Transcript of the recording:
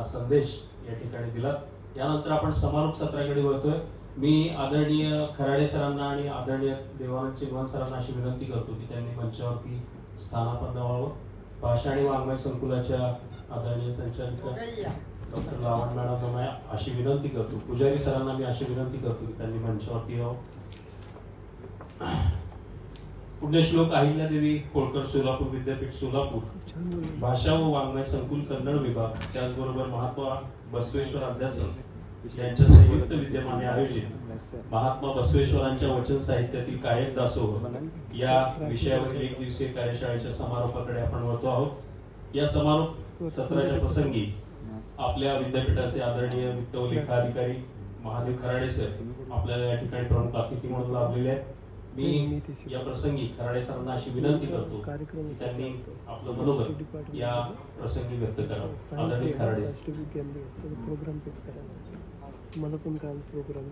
संदेश या ठिकाणी दिला. यानंतर आपण समारोप सत्राकडे वळतोय. मी आदरणीय खराडे सरांना आणि आदरणीय देवानंद चिगवान सरांना अशी विनंती करतो की त्यांनी मंचावरती स्थानापन्न व्हावं. भाषा आणि वाङ्मय संकुलाच्या आदरणीय संचालिका डॉक्टर लावण मॅडमना अशी विनंती करतो. पुजारी सरांना मी अशी विनंती करतो की त्यांनी मंचावरती यावं. पुण्यश्लोक अहिल्यादेवी होळकर सोलापूर विद्यापीठ सोलापूर भाषा व वाङ्मय संकुल कन्नड विभाग त्याचबरोबर महात्मा बसवेश्वर अध्यासन यांच्या संयुक्त विद्यमाने आयोजित महात्मा बसवेश्वरांच्या वचन साहित्यातील कायम दासोह या विषयावरील 1 दिवसीय कार्यशाळेच्या समारोपाकडे आपण वळतो आहोत. या समारोप सत्राच्या प्रसंगी आपल्या विद्यापीठाचे आदरणीय वित्त व लेखा अधिकारी महादेव खराडे सर आपल्याला या ठिकाणी प्रमुख अतिथी म्हणून लाभलेले आहेत. मी या प्रसंगी खराडे सरांना अशी विनंती करतो की त्यांनी आपलं मनोगत या प्रसंगी व्यक्त करावं. आदरणीय खराडे मला पण काल प्रोग्राम